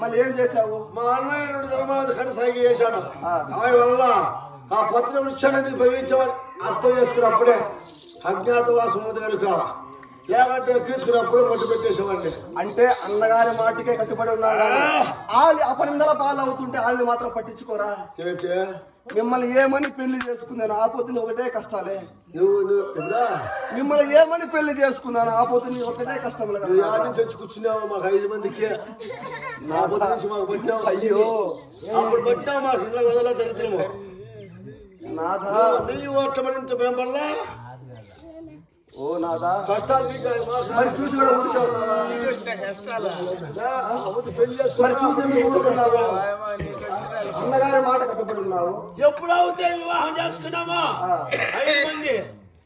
మళ్ళీ ఏం చేశావు? మా అన్నయ్య ధర్మరాజు కనసాగి చేశాడు. ఆయన వల్ల ఆ పత్ని వృక్షాన్ని బెదిరించేవాడు అర్థం చేసుకున్నప్పుడే అజ్ఞాతవాసం ఉంది కనుక, లేకంటే తీసుకున్నప్పుడు మట్టు పెట్టేసేవాడిని. అంటే అన్నగారి మాటికే కట్టుబడి ఉన్నారు కానీ వాళ్ళు అపనిందల పాలు అవుతుంటే వాళ్ళని మాత్రం పట్టించుకోరా? మిమ్మల్ని ఏమని పెళ్లి చేసుకున్నాను ఆపోతుంది ఒకటే కష్టాలే. మిమ్మల్ని ఏమని పెళ్లి చేసుకున్నాను ఆపోతుంది ఒకటే కష్టములు కదా. నుంచి వచ్చి కూర్చున్నావు మాకు 5 మందికి మాకు పట్టినావు. అయ్యో అప్పుడు పట్టినావు మాకు ఇళ్ళ వదల దరిద్రము నాదా. నీ ఓట్లమరింత మేము వల్ల ఓ నాదా కష్టాలు మరి చూసి కూడా పెళ్లి చేసుకున్నావు. అన్నగారి మాట కట్టుబడి ఉన్నావు. ఎప్పుడైతే వివాహం చేసుకున్నామా 5 మంది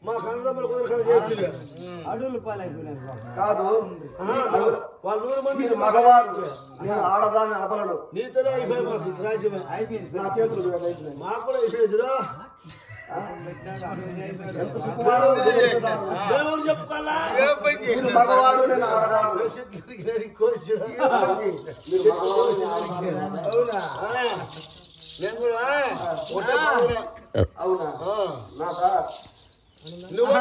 మా కన్నదమ్మలు కుదరకుండా చేస్తుంది కాదు. వాళ్ళు 100 మంది మగవారు, నేను ఆడదాన్ని ఆపలను. నీతోనే అయిపోయి మాకు రాజ్యమే నా చేతులు మాకు కూడా అయిపోయిందిరా. ఎంత సుకుమారం ఎవరు చెప్పుకోవాలా? నేను మగవాడు, నేను ఆడదాను. అవునా? నేను కూడా అవునా? నాదా నువ్వు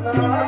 Oh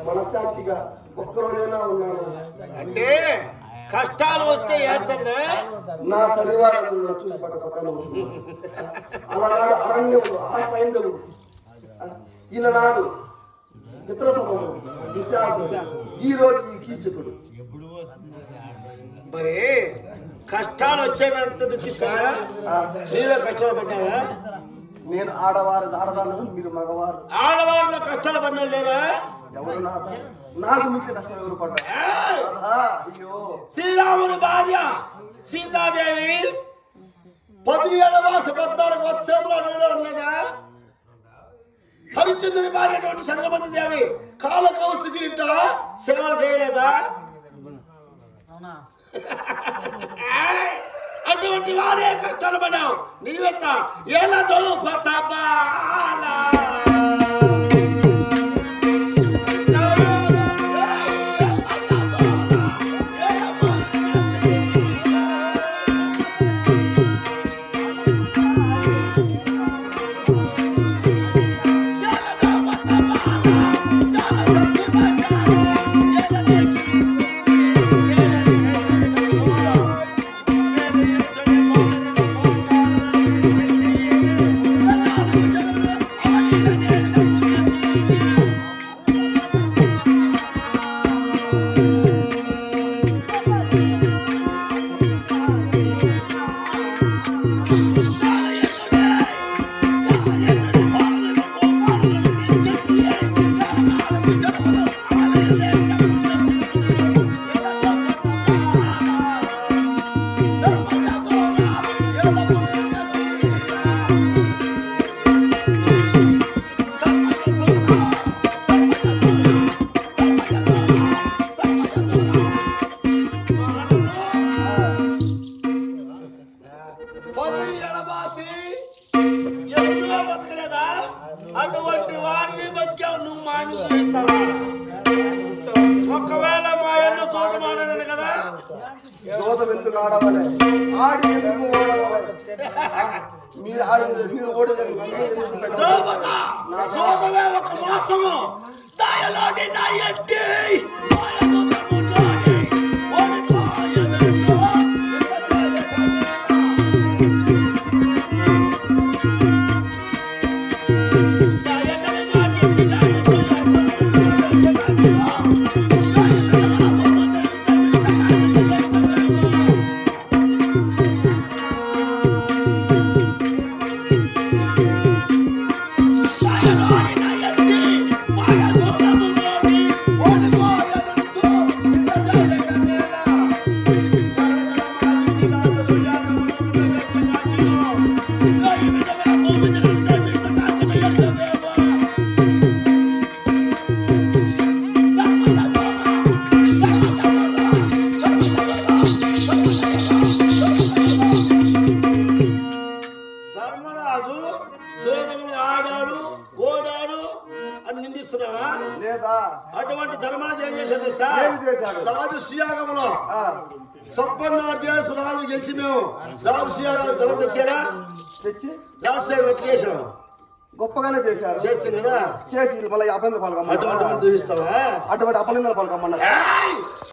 మనశ్శాంతిగా ఒక్కరోజైనా ఉన్నాను. అంటే కష్టాలు వస్తే ఏడ్చండి. నా శరీరాలను చూసి పక్క పక్కన అలనాడు అరణ్యములు ఆ సైంధవుడు, ఈనాడు చిత్రసభము ఈ రోజు ఈ కీచకుడు. మరి కష్టాలు వచ్చానంటే దుఃఖిస్తారా? నీవే కష్టాలు పడ్డావా? నేను ఆడదాను, మీరు మగవారు. ఆడవారిలో కష్టాలు పడిన లేరా? ఎవరు నాథ? నాకు మించిన కష్టం ఎవరు పడ్డారు? అయ్యో, శ్రీరాముని భార్య సీతాదేవి 17వ 14 సంవత్సరంలో ఉన్నదా? హరిశ్చంద్రుని భార్య అటువంటి శంకరమతి దేవి కాలకౌస్తుకి సేవలు చేయలేదా? అటువంటి వారే కష్టాలు పడ్డావు. నీవెత్త ఎలా బతకలేదా? అటువంటి వారిని బతికావు నువ్వు మాని చేస్తావా? ఒకవేళ మా అన్న చూడమానను కదా, జోదం ఎందుకు ఆడవాలి? ఆడి ఎందుకు ఓడవాలి? మీరు ఆడలేదు, మీరు ఓడలేదు. చూడవే ఒక మాసము దాయలోడి నా ఎట్టి నిందిస్తున్నావా? లేదా? అటువంటి ధర్మరాజు ఏం చేశాడు? రాజు శ్రీయాగంలో రాజు గెలిచి మేము రాజు శ్రీయాగానికి ధనం తెచ్చారా? తెచ్చి రాజు చేసాము. గొప్పగానే చేశారు. చేస్తే కదా చేసి మళ్ళీ అపనిందల పాలకమ్మ అటువంటి అటువంటి అపనిందల పాలకమ్మన్నారు.